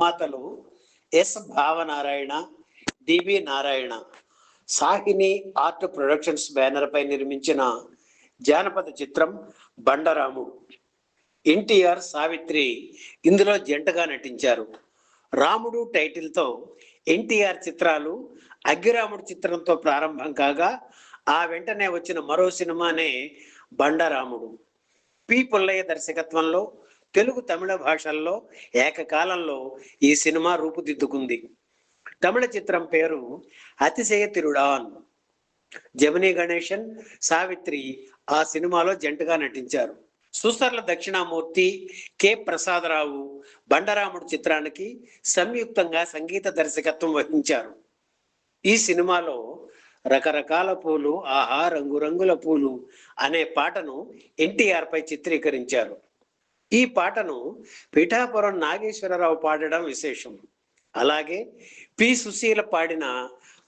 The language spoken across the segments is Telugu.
నిర్మాతలు S Bhavanarayana, DV Narayana. Sahini art productions banner పై నిర్మించిన జానపద చిత్రం బండరాముడు. ఎన్టీఆర్, సావిత్రి ఇందులో జంటగా నటించారు. రాముడు టైటిల్తో ఎన్టీఆర్ చిత్రాలు అగ్గిరాముడు చిత్రంతో ప్రారంభం కాగా ఆ వెంటనే వచ్చిన మరో సినిమానే బండరాముడు. పి పుల్లయ్య దర్శకత్వంలో తెలుగు, తమిళ భాషల్లో ఏకకాలంలో ఈ సినిమా రూపుదిద్దుకుంది. తమిళ చిత్రం పేరు అతిశయ తిరుడాన్. జమినీ గణేశన్, సావిత్రి ఆ సినిమాలో జంటగా నటించారు. సుసర్ల దక్షిణామూర్తి, కె ప్రసాదరావు బండరాముడు చిత్రానికి సంయుక్తంగా సంగీత దర్శకత్వం వహించారు. ఈ సినిమాలో రకరకాల పూలు, ఆహా రంగురంగుల పూలు అనే పాటను ఎన్టీఆర్ పై చిత్రీకరించారు. ఈ పాటను పిఠాపురం నాగేశ్వరరావు పాడడం విశేషం. అలాగే పి సుశీల పాడిన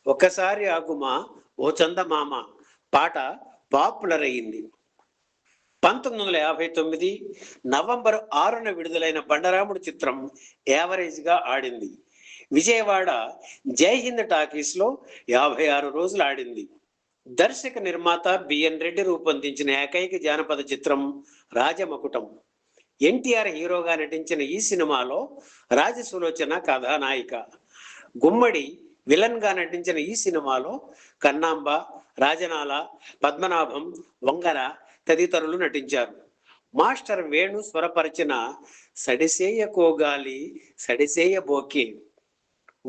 ఒకసారి ఆగుమా ఓ చందమామ పాట పాపులర్ అయింది. 1959 నవంబర్ 6న విడుదలైన బండరాముడు చిత్రం యావరేజ్ గా ఆడింది. విజయవాడ జైహింద్ టాకీస్ లో 56 రోజులు ఆడింది. దర్శక నిర్మాత బిఎన్ రెడ్డి రూపొందించిన ఏకైక జానపద చిత్రం రాజమకుటం. ఎన్టీఆర్ హీరోగా నటించిన ఈ సినిమాలో రాజసులోచన కథానాయిక. గుమ్మడి విలన్ గా నటించిన ఈ సినిమాలో కన్నాంబ, రాజనాల, పద్మనాభం, వంగర తదితరులు నటించారు. మాస్టర్ వేణు స్వరపరిచిన సడిసేయ కోగాలి సడిసేయ బోకే,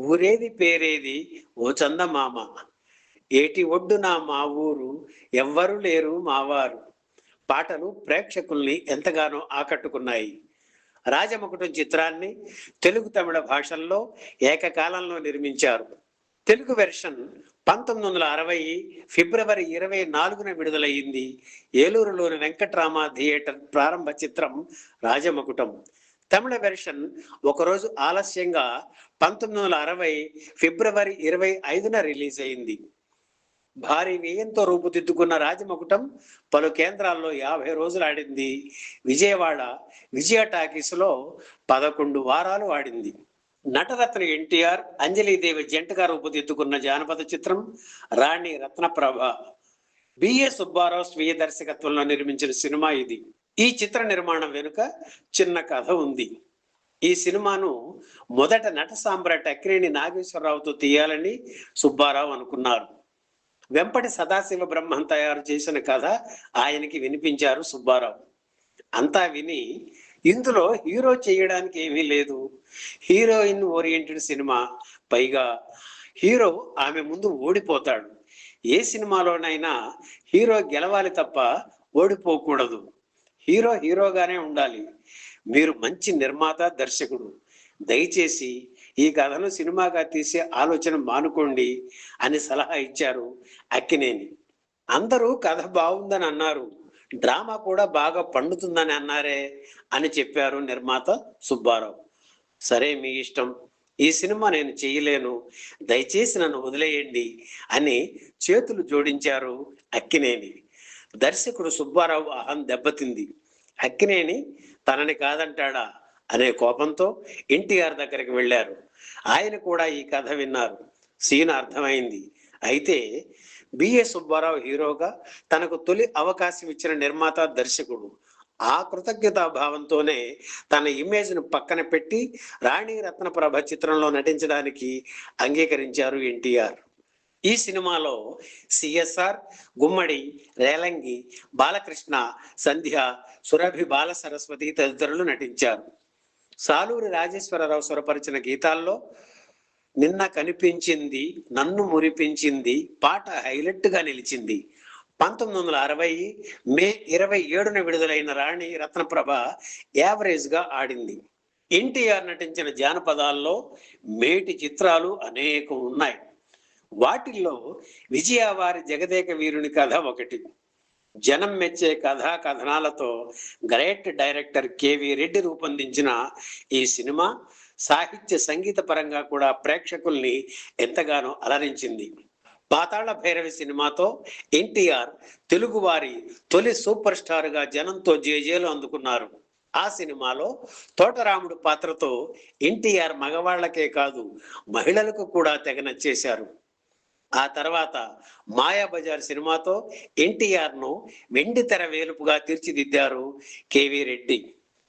ఊరేది పేరేది ఓ చందమామ, ఏటి ఒడ్డున మా ఊరు ఎవ్వరు లేరు మావారు పాటలు ప్రేక్షకుల్ని ఎంతగానో ఆకట్టుకున్నాయి. రాజమకుటం చిత్రాన్ని తెలుగు, తమిళ భాషల్లో ఏకకాలంలో నిర్మించారు. తెలుగు వెర్షన్ 1960 ఫిబ్రవరి 24న విడుదలయ్యింది. ఏలూరులోని వెంకట్రామ థియేటర్ ప్రారంభ చిత్రం రాజమకుటం. తమిళ వెర్షన్ ఒకరోజు ఆలస్యంగా 1960 ఫిబ్రవరి 25న రిలీజ్ అయింది. భారీ వ్యయంతో రూపుదిద్దుకున్న రాజమకుటం పలు కేంద్రాల్లో 50 రోజులు ఆడింది. విజయవాడ విజయ టాకీస్ లో 11 వారాలు ఆడింది. నటరత్న ఎన్టీఆర్, అంజలీదేవి జంటగా రూపుదిద్దుకున్న జానపద చిత్రం రాణి రత్నప్రభ. బిఏ సుబ్బారావు స్వీయ దర్శకత్వంలో నిర్మించిన సినిమా ఇది. ఈ చిత్ర నిర్మాణం వెనుక చిన్న కథ ఉంది. ఈ సినిమాను మొదట నట సామ్రాట్ అక్కినేని నాగేశ్వరరావుతో తీయాలని సుబ్బారావు అనుకున్నారు. వెంపటి సదాశివ బ్రహ్మం తయారు చేసిన కథ ఆయనకి వినిపించారు సుబ్బారావు. అంతా విని ఇందులో హీరో చేయడానికి ఏమీ లేదు, హీరోయిన్ ఓరియంటెడ్ సినిమా, పైగా హీరో ఆమె ముందు ఓడిపోతాడు. ఏ సినిమాలోనైనా హీరో గెలవాలి తప్ప ఓడిపోకూడదు. హీరో హీరోగానే ఉండాలి. మీరు మంచి నిర్మాత, దర్శకుడు, దయచేసి ఈ కథను సినిమాగా తీసే ఆలోచన మానుకోండి అని సలహా ఇచ్చారు అక్కినేని. అందరూ కథ బాగుందని అన్నారు, డ్రామా కూడా బాగా పండుతుందని అన్నారే అని చెప్పారు నిర్మాత సుబ్బారావు. సరే మీ ఇష్టం, ఈ సినిమా నేను చేయలేను, దయచేసి నన్ను వదిలేయండి అని చేతులు జోడించారు అక్కినేని. దర్శకుడు సుబ్బారావు అహం దెబ్బతింది. అక్కినేని తనని కాదంటాడా అనే కోపంతో ఎన్టీఆర్ దగ్గరికి వెళ్ళారు. ఆయన కూడా ఈ కథ విన్నారు. సీన్ అర్థమైంది. అయితే బిఏ సుబ్బారావు హీరోగా తనకు తొలి అవకాశం ఇచ్చిన నిర్మాత, దర్శకుడు. ఆ కృతజ్ఞతా భావంతోనే తన ఇమేజ్ ను పక్కన పెట్టి రాణి రత్నప్రభ చిత్రంలో నటించడానికి అంగీకరించారు ఎన్టీఆర్. ఈ సినిమాలో సిఎస్ఆర్, గుమ్మడి, రేలంగి, బాలకృష్ణ, సంధ్య, సురభి బాల సరస్వతి తదితరులు నటించారు. సాలూరి రాజేశ్వరరావు స్వరపరిచిన గీతాల్లో నిన్న కనిపించింది, నన్ను మురిపించింది పాట హైలైట్ గా నిలిచింది. 1960 మే 27న విడుదలైన రాణి రత్నప్రభ యావరేజ్ గా ఆడింది. ఎన్టీఆర్ నటించిన జానపదాల్లో మేటి చిత్రాలు అనేకం ఉన్నాయి. వాటిల్లో విజయవారి జగదేక వీరుని కథ ఒకటి. జనం మెచ్చే కథా కథనాలతో గ్రేట్ డైరెక్టర్ కెవి రెడ్డి రూపొందించిన ఈ సినిమా సాహిత్య, సంగీత పరంగా కూడా ప్రేక్షకుల్ని ఎంతగానో అలరించింది. పాతాళ భైరవి సినిమాతో ఎన్టీఆర్ తెలుగువారి తొలి సూపర్ స్టార్ గా జనంతో జేజేలు అందుకున్నారు. ఆ సినిమాలో తోటరాముడు పాత్రతో ఎన్టీఆర్ మగవాళ్లకే కాదు మహిళలకు కూడా తెగ నచ్చేశారు. ఆ తర్వాత మాయాబజార్ సినిమాతో ఎన్టీఆర్ ను వెండి తెర వేలుపుగా తీర్చిదిద్దారు కేవీ రెడ్డి.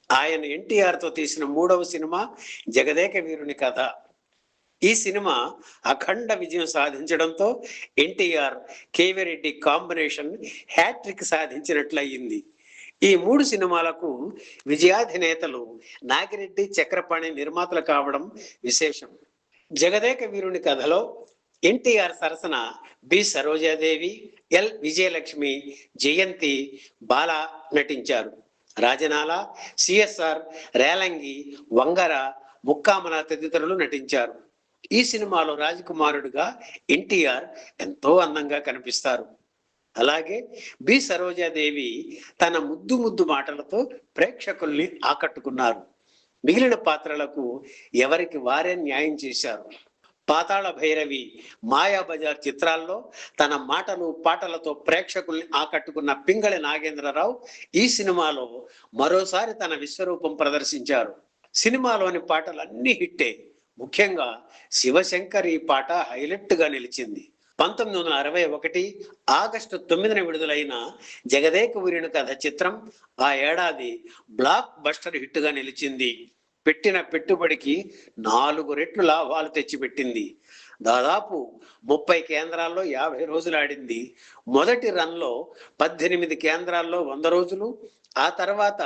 ఆయన ఎన్టీఆర్ తో తీసిన 3వ సినిమా జగదేక వీరుని కథ. ఈ సినిమా అఖండ విజయం సాధించడంతో ఎన్టీఆర్ కేవీ రెడ్డి కాంబినేషన్ హ్యాట్రిక్ సాధించినట్లయింది. ఈ 3 సినిమాలకు విజయాధినేతలు నాగిరెడ్డి, చక్రపాణి నిర్మాతలు కావడం విశేషం. జగదేక వీరుని కథలో ఎన్టీఆర్ సరసన బి సరోజాదేవి, ఎల్ విజయలక్ష్మి, జయంతి, బాల నటించారు. రాజనాల, సిఎస్ఆర్, రేలంగి, వంగర, ముక్కామల తదితరులు నటించారు. ఈ సినిమాలో రాజకుమారుడుగా ఎన్టీఆర్ ఎంతో అందంగా కనిపిస్తారు. అలాగే బి సరోజాదేవి తన ముద్దు మాటలతో ప్రేక్షకుల్ని ఆకట్టుకున్నారు. మిగిలిన పాత్రలకు ఎవరికి వారే న్యాయం చేశారు. పాతాళ భైరవి, మాయాబజార్ చిత్రాల్లో తన మాటలు పాటలతో ప్రేక్షకుల్ని ఆకట్టుకున్న పింగళి నాగేంద్రరావు ఈ సినిమాలో మరోసారి తన విశ్వరూపం ప్రదర్శించారు. సినిమాలోని పాటలన్నీ హిట్టే. ముఖ్యంగా శివశంకర్ ఈ పాట హైలైట్ గా నిలిచింది. 1961 ఆగస్టు 9న విడుదలైన జగదేక వీరుని కథ చిత్రం ఆ ఏడాది బ్లాక్ బస్టర్ హిట్ గా నిలిచింది. పెట్టిన పెట్టుబడికి 4 రెట్లు లాభాలు తెచ్చిపెట్టింది. దాదాపు 30 కేంద్రాల్లో 50 రోజులు ఆడింది. మొదటి రన్లో 18 కేంద్రాల్లో 100 రోజులు, ఆ తర్వాత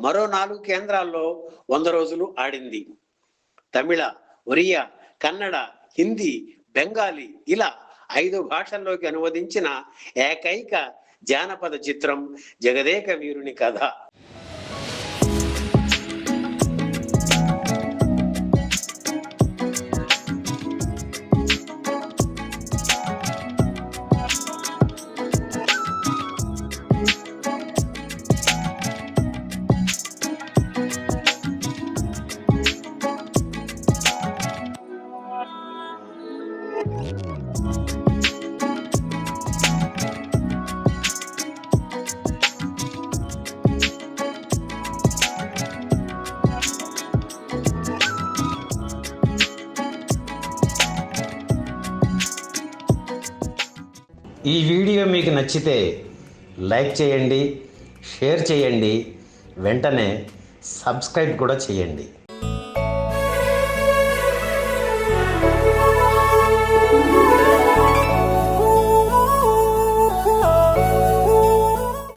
మరో 4 కేంద్రాల్లో 100 రోజులు ఆడింది. తమిళ, ఒరియా, కన్నడ, హిందీ, బెంగాలీ ఇలా 5 భాషల్లోకి అనువదించిన ఏకైక జానపద చిత్రం జగదేక వీరుని కథ. ఈ వీడియో మీకు నచ్చితే లైక్ చేయండి, షేర్ చేయండి, వెంటనే సబ్స్క్రైబ్ కూడా చేయండి.